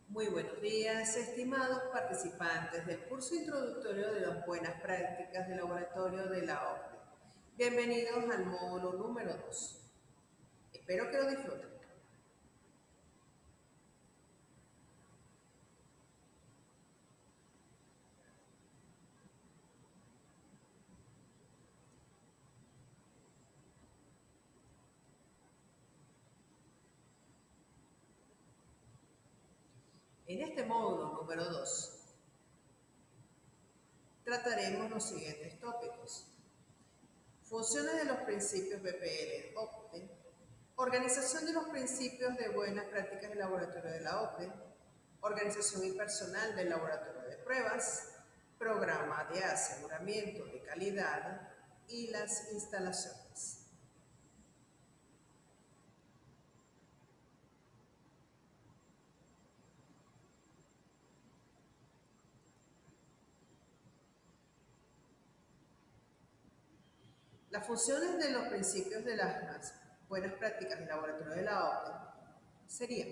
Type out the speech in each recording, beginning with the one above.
Muy buenos días, estimados participantes del curso introductorio de las buenas prácticas de laboratorio de la OCDE. Bienvenidos al módulo número 2. Espero que lo disfruten. En este módulo número 2 trataremos los siguientes tópicos: funciones de los principios BPL OCDE, organización de los principios de buenas prácticas de laboratorio de la OCDE, organización y personal del laboratorio de pruebas, programa de aseguramiento de calidad y las instalaciones. Las funciones de los principios de las buenas prácticas de laboratorio de la OCDE serían: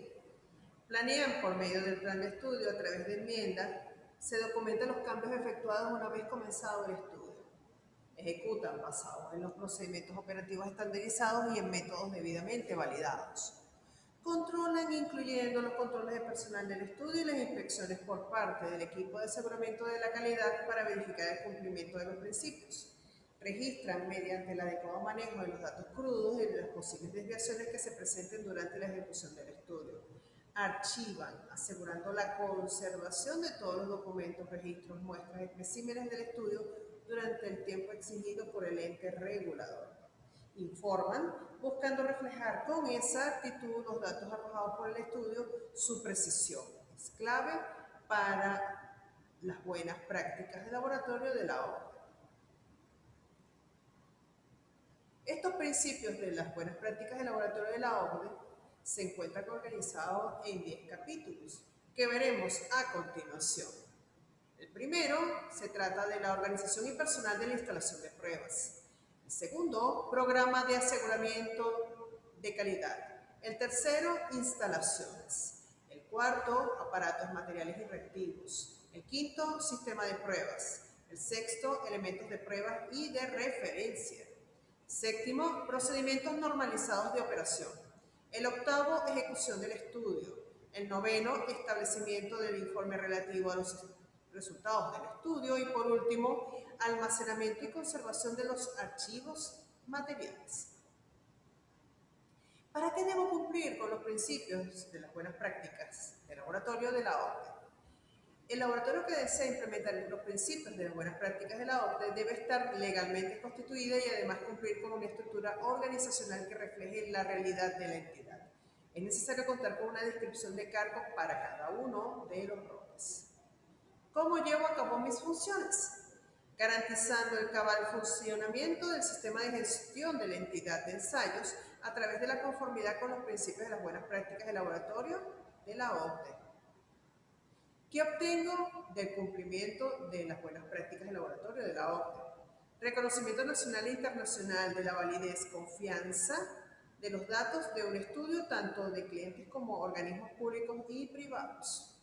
planean por medio del plan de estudio a través de enmiendas, se documentan los cambios efectuados una vez comenzado el estudio, ejecutan basados en los procedimientos operativos estandarizados y en métodos debidamente validados, controlan incluyendo los controles de personal del estudio y las inspecciones por parte del equipo de aseguramiento de la calidad para verificar el cumplimiento de los principios, registran mediante el adecuado manejo de los datos crudos y de las posibles desviaciones que se presenten durante la ejecución del estudio, archivan asegurando la conservación de todos los documentos, registros, muestras y especímenes del estudio durante el tiempo exigido por el ente regulador. Informan, buscando reflejar con exactitud los datos arrojados por el estudio, su precisión. Es clave para las buenas prácticas de laboratorio de la OCDE. Estos principios de las buenas prácticas de laboratorio de la OCDE se encuentran organizados en 10 capítulos que veremos a continuación. El primero se trata de la organización y personal de la instalación de pruebas. El segundo, programa de aseguramiento de calidad. El tercero, instalaciones. El cuarto, aparatos, materiales y reactivos. El quinto, sistema de pruebas. El sexto, elementos de pruebas y de referencia. Séptimo, procedimientos normalizados de operación. El octavo, ejecución del estudio. El noveno, establecimiento del informe relativo a los resultados del estudio. Y por último, almacenamiento y conservación de los archivos materiales. ¿Para qué debo cumplir con los principios de las buenas prácticas de laboratorio de la OCDE? El laboratorio que desea implementar los principios de las buenas prácticas de la OCDE debe estar legalmente constituida y además cumplir con una estructura organizacional que refleje la realidad de la entidad. Es necesario contar con una descripción de cargos para cada uno de los roles. ¿Cómo llevo a cabo mis funciones? Garantizando el cabal funcionamiento del sistema de gestión de la entidad de ensayos a través de la conformidad con los principios de las buenas prácticas de laboratorio de la OCDE. ¿Qué obtengo del cumplimiento de las buenas prácticas de laboratorio de la OCDE? Reconocimiento nacional e internacional de la validez, confianza de los datos de un estudio, tanto de clientes como organismos públicos y privados.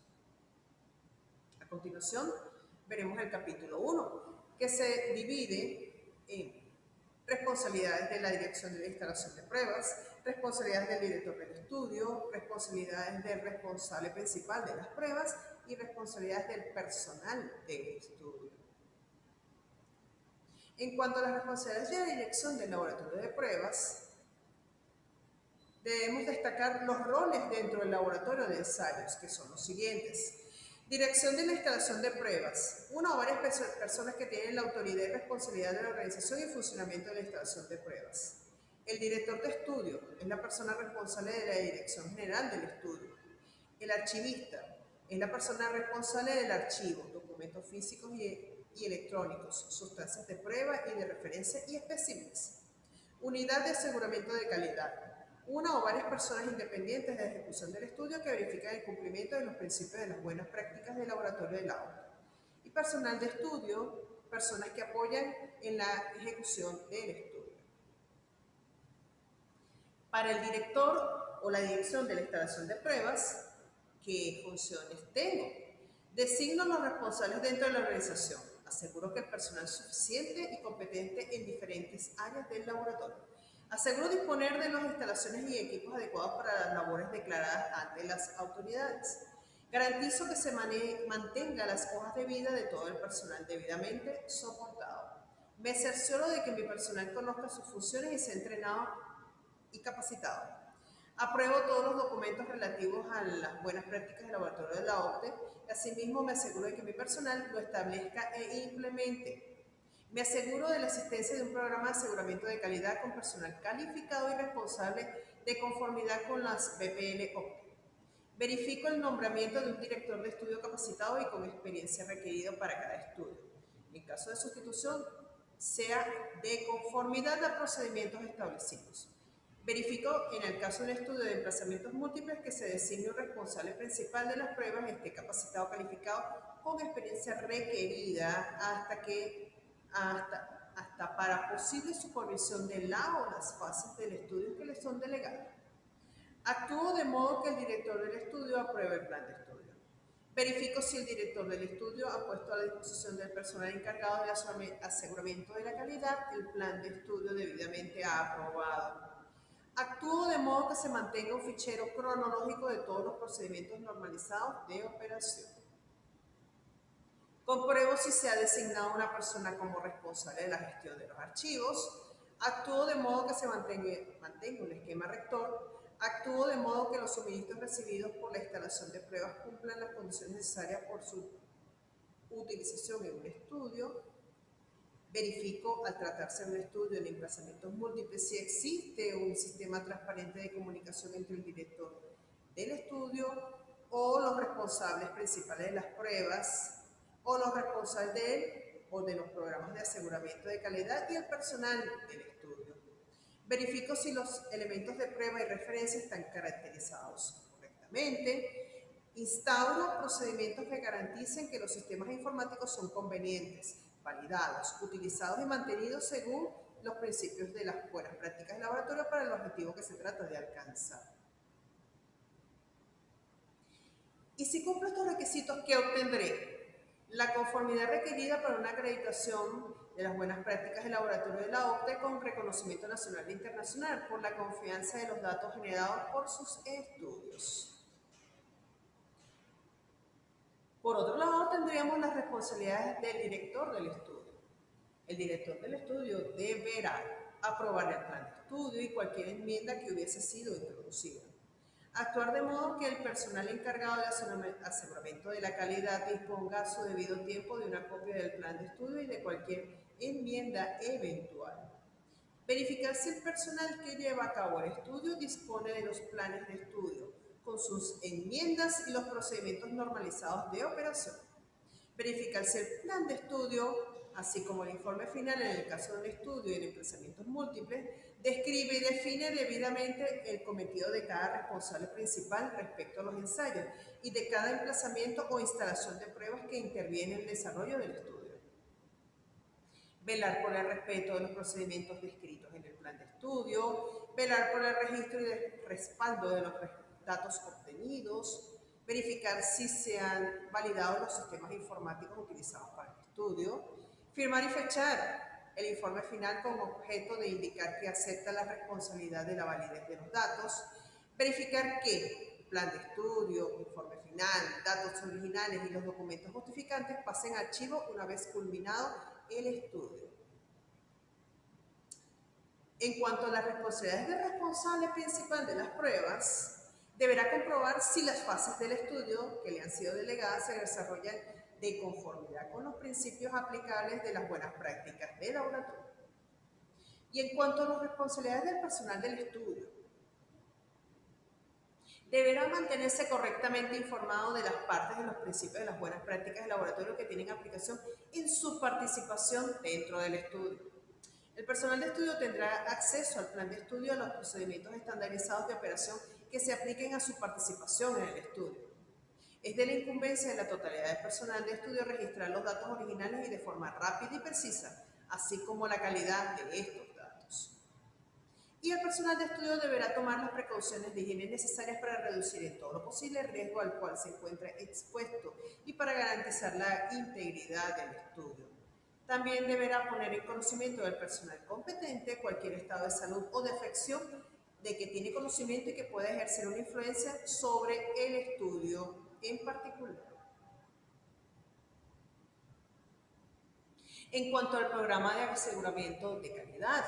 A continuación, veremos el capítulo 1, que se divide en responsabilidades de la dirección de la instalación de pruebas, responsabilidades del director del estudio, responsabilidades del responsable principal de las pruebas y responsabilidades del personal del estudio. En cuanto a las responsabilidades de la dirección del laboratorio de pruebas, debemos destacar los roles dentro del laboratorio de ensayos, que son los siguientes. Dirección de la instalación de pruebas. Una o varias personas que tienen la autoridad y responsabilidad de la organización y funcionamiento de la instalación de pruebas. El director de estudio es la persona responsable de la dirección general del estudio. El archivista es la persona responsable del archivo, documentos físicos y electrónicos, sustancias de prueba y de referencia y especímenes. Unidad de aseguramiento de calidad. Una o varias personas independientes de ejecución del estudio que verifican el cumplimiento de los principios de las buenas prácticas de laboratorio del OCDE. Y personal de estudio, personas que apoyan en la ejecución del estudio. Para el director o la dirección de la instalación de pruebas, qué funciones tengo. Designo los responsables dentro de la organización. Aseguro que el personal es suficiente y competente en diferentes áreas del laboratorio. Aseguro disponer de las instalaciones y equipos adecuados para las labores declaradas ante las autoridades. Garantizo que se mantenga las hojas de vida de todo el personal debidamente soportado. Me cercioro de que mi personal conozca sus funciones y sea entrenado y capacitado. Apruebo todos los documentos relativos a las buenas prácticas del laboratorio de la OCDE. Asimismo, me aseguro de que mi personal lo establezca e implemente. Me aseguro de la existencia de un programa de aseguramiento de calidad con personal calificado y responsable de conformidad con las BPL OCDE. Verifico el nombramiento de un director de estudio capacitado y con experiencia requerido para cada estudio. En caso de sustitución, sea de conformidad a procedimientos establecidos. Verifico en el caso del estudio de emplazamientos múltiples que se designe un responsable principal de las pruebas, esté capacitado, calificado, con experiencia requerida hasta para posible supervisión de la o las fases del estudio que le son delegadas. Actúo de modo que el director del estudio apruebe el plan de estudio. Verifico si el director del estudio ha puesto a la disposición del personal encargado del aseguramiento de la calidad el plan de estudio debidamente aprobado. Actúo de modo que se mantenga un fichero cronológico de todos los procedimientos normalizados de operación. Compruebo si se ha designado una persona como responsable de la gestión de los archivos. Actúo de modo que se mantenga un esquema rector. Actúo de modo que los suministros recibidos por la instalación de pruebas cumplan las condiciones necesarias por su utilización en un estudio. Verifico, al tratarse de un estudio en emplazamientos múltiples, si existe un sistema transparente de comunicación entre el director del estudio o los responsables principales de las pruebas o los responsables de él o de los programas de aseguramiento de calidad y el personal del estudio. Verifico si los elementos de prueba y referencia están caracterizados correctamente. Instauro procedimientos que garanticen que los sistemas informáticos son convenientes, validados, utilizados y mantenidos según los principios de las buenas prácticas de laboratorio para el objetivo que se trata de alcanzar. Y si cumplo estos requisitos, ¿qué obtendré? La conformidad requerida para una acreditación de las buenas prácticas de laboratorio de la OCDE con reconocimiento nacional e internacional por la confianza de los datos generados por sus estudios. Por otro lado, tendríamos las responsabilidades del director del estudio. El director del estudio deberá aprobar el plan de estudio y cualquier enmienda que hubiese sido introducida. Actuar de modo que el personal encargado del aseguramiento de la calidad disponga a su debido tiempo de una copia del plan de estudio y de cualquier enmienda eventual. Verificar si el personal que lleva a cabo el estudio dispone de los planes de estudio, con sus enmiendas y los procedimientos normalizados de operación. Verificar si el plan de estudio, así como el informe final en el caso de un estudio y en emplazamientos múltiples, describe y define debidamente el cometido de cada responsable principal respecto a los ensayos y de cada emplazamiento o instalación de pruebas que interviene en el desarrollo del estudio. Velar por el respeto de los procedimientos descritos en el plan de estudio, velar por el registro y el respaldo de los datos obtenidos, verificar si se han validado los sistemas informáticos utilizados para el estudio, firmar y fechar el informe final con objeto de indicar que acepta la responsabilidad de la validez de los datos, verificar que plan de estudio, informe final, datos originales y los documentos justificantes pasen a archivo una vez culminado el estudio. En cuanto a las responsabilidades del responsable principal de las pruebas, deberá comprobar si las fases del estudio que le han sido delegadas se desarrollan de conformidad con los principios aplicables de las buenas prácticas de laboratorio. Y en cuanto a las responsabilidades del personal del estudio, deberá mantenerse correctamente informado de las partes de los principios de las buenas prácticas de laboratorio que tienen aplicación en su participación dentro del estudio. El personal de estudio tendrá acceso al plan de estudio a los procedimientos estandarizados de operación que se apliquen a su participación en el estudio. Es de la incumbencia de la totalidad del personal de estudio registrar los datos originales y de forma rápida y precisa, así como la calidad de estos datos. Y el personal de estudio deberá tomar las precauciones de higiene necesarias para reducir en todo lo posible el riesgo al cual se encuentra expuesto y para garantizar la integridad del estudio. También deberá poner en conocimiento del personal competente cualquier estado de salud o de afección de que tiene conocimiento y que pueda ejercer una influencia sobre el estudio en particular. En cuanto al programa de aseguramiento de calidad,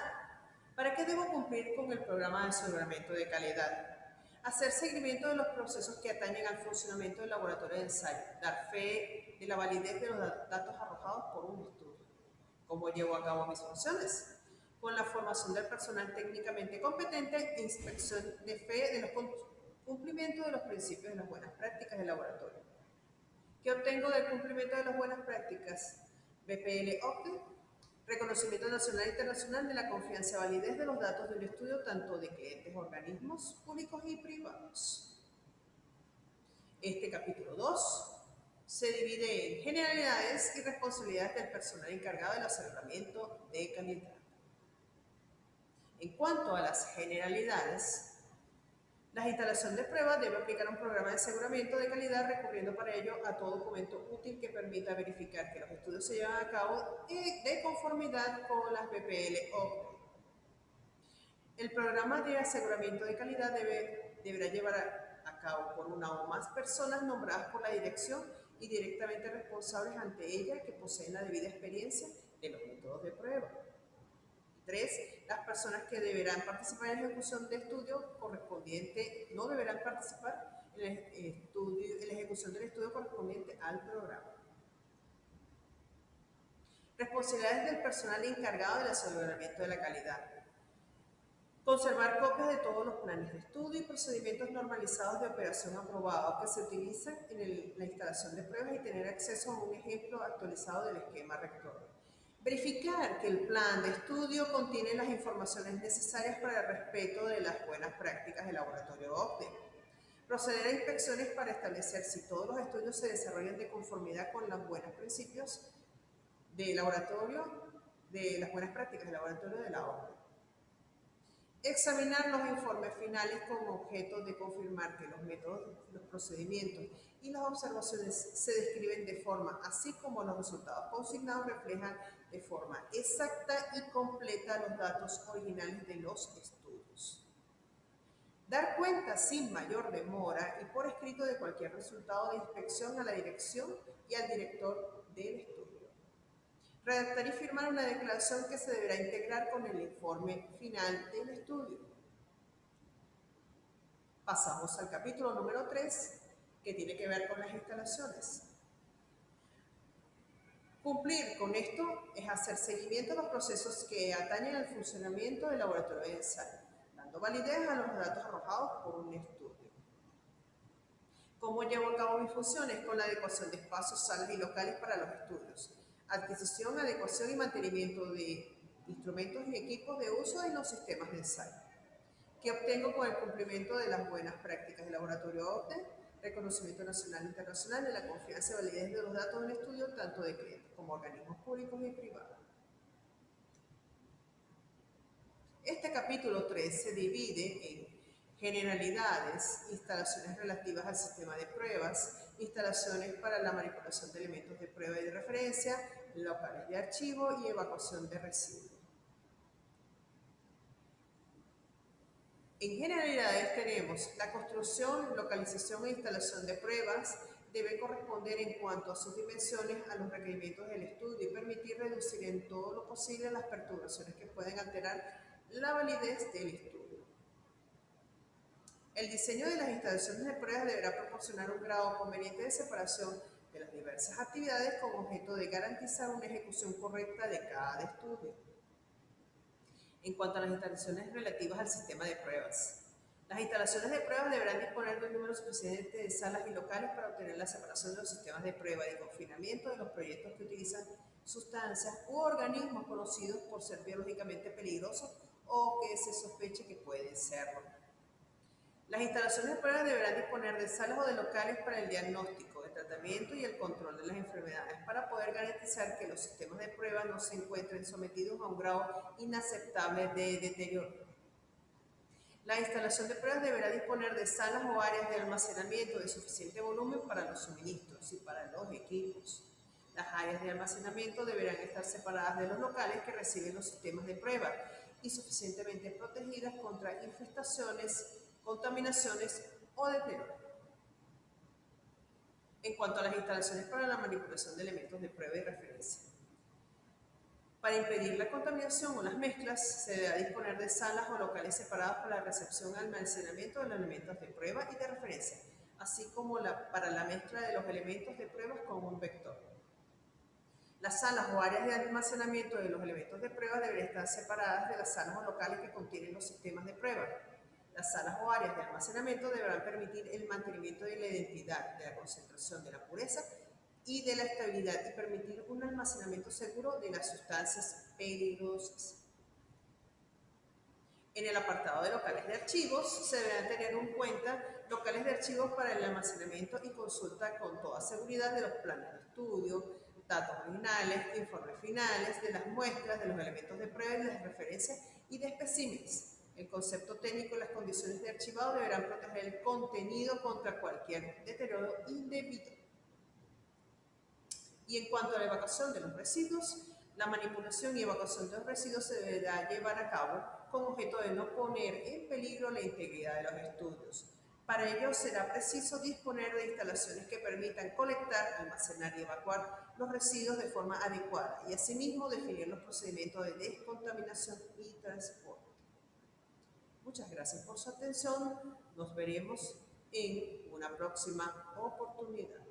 ¿para qué debo cumplir con el programa de aseguramiento de calidad? Hacer seguimiento de los procesos que atañen al funcionamiento del laboratorio de ensayo, dar fe de la validez de los datos arrojados por un estudio. ¿Cómo llevo a cabo mis funciones? Con la formación del personal técnicamente competente e inspección de fe de los cumplimientos de los principios de las buenas prácticas del laboratorio. ¿Qué obtengo del cumplimiento de las buenas prácticas? BPL-OCDE, reconocimiento nacional e internacional de la confianza y validez de los datos de un estudio tanto de clientes, organismos públicos y privados. Este capítulo 2 se divide en generalidades y responsabilidades del personal encargado del aseguramiento de calidad. En cuanto a las generalidades, la instalación de pruebas debe aplicar un programa de aseguramiento de calidad recurriendo para ello a todo documento útil que permita verificar que los estudios se llevan a cabo de conformidad con las BPL-OCDE. El programa de aseguramiento de calidad deberá llevar a cabo por una o más personas nombradas por la dirección y directamente responsables ante ella que poseen la debida experiencia de los métodos de prueba. 3. Las personas que deberán participar en la ejecución de estudio correspondiente no deberán participar en la ejecución del estudio correspondiente al programa. Responsabilidades del personal encargado del aseguramiento de la calidad. Conservar copias de todos los planes de estudio y procedimientos normalizados de operación aprobados que se utilizan en la instalación de pruebas y tener acceso a un ejemplo actualizado del esquema rector. Verificar que el plan de estudio contiene las informaciones necesarias para el respeto de las buenas prácticas del laboratorio OCDE. Proceder a inspecciones para establecer si todos los estudios se desarrollan de conformidad con los buenos principios de laboratorio, de las buenas prácticas del laboratorio de la OCDE. Examinar los informes finales con objeto de confirmar que los métodos, los procedimientos y las observaciones se describen de forma, así como los resultados consignados reflejan de forma exacta y completa los datos originales de los estudios. Dar cuenta sin mayor demora y por escrito de cualquier resultado de inspección a la dirección y al director del estudio. Redactar y firmar una declaración que se deberá integrar con el informe final del estudio. Pasamos al capítulo número 3, que tiene que ver con las instalaciones. Cumplir con esto es hacer seguimiento a los procesos que atañen al funcionamiento del laboratorio de ensayo, dando validez a los datos arrojados por un estudio. ¿Cómo llevo a cabo mis funciones? Con la adecuación de espacios, salas y locales para los estudios. Adquisición, adecuación y mantenimiento de instrumentos y equipos de uso en los sistemas de ensayo. ¿Qué obtengo con el cumplimiento de las buenas prácticas del laboratorio OCDE? Reconocimiento nacional e internacional de la confianza y validez de los datos del estudio, tanto de clientes como organismos públicos y privados. Este capítulo 3 se divide en generalidades, instalaciones relativas al sistema de pruebas, instalaciones para la manipulación de elementos de prueba y de referencia, locales de archivo y evacuación de residuos. En generalidades tenemos la construcción, localización e instalación de pruebas debe corresponder en cuanto a sus dimensiones a los requerimientos del estudio y permitir reducir en todo lo posible las perturbaciones que pueden alterar la validez del estudio. El diseño de las instalaciones de pruebas deberá proporcionar un grado conveniente de separación de las diversas actividades con objeto de garantizar una ejecución correcta de cada estudio. En cuanto a las instalaciones relativas al sistema de pruebas, las instalaciones de pruebas deberán disponer de un número suficiente de salas y locales para obtener la separación de los sistemas de prueba y de confinamiento de los proyectos que utilizan sustancias u organismos conocidos por ser biológicamente peligrosos o que se sospeche que pueden serlo. Las instalaciones de pruebas deberán disponer de salas o de locales para el diagnóstico, el tratamiento y el control de las enfermedades para poder garantizar que los sistemas de prueba no se encuentren sometidos a un grado inaceptable de deterioro. La instalación de pruebas deberá disponer de salas o áreas de almacenamiento de suficiente volumen para los suministros y para los equipos. Las áreas de almacenamiento deberán estar separadas de los locales que reciben los sistemas de prueba y suficientemente protegidas contra infestaciones, contaminaciones o deterioro. En cuanto a las instalaciones para la manipulación de elementos de prueba y referencia. Para impedir la contaminación o las mezclas, se deberá disponer de salas o locales separados para la recepción y almacenamiento de los elementos de prueba y de referencia, así como para la mezcla de los elementos de pruebas con un vector. Las salas o áreas de almacenamiento de los elementos de prueba deberán estar separadas de las salas o locales que contienen los sistemas de prueba. Las salas o áreas de almacenamiento deberán permitir el mantenimiento de la identidad, de la concentración, de la pureza y de la estabilidad y permitir un almacenamiento seguro de las sustancias peligrosas. En el apartado de locales de archivos se deberán tener en cuenta locales de archivos para el almacenamiento y consulta con toda seguridad de los planes de estudio, datos originales, informes finales de las muestras, de los elementos de prueba y de las referencias y de especímenes. El concepto técnico y las condiciones de archivado deberán proteger el contenido contra cualquier deterioro indebido. Y en cuanto a la evacuación de los residuos, la manipulación y evacuación de los residuos se deberá llevar a cabo con objeto de no poner en peligro la integridad de los estudios. Para ello será preciso disponer de instalaciones que permitan colectar, almacenar y evacuar los residuos de forma adecuada y asimismo definir los procedimientos de descontaminación y transporte. Muchas gracias por su atención. Nos veremos en una próxima oportunidad.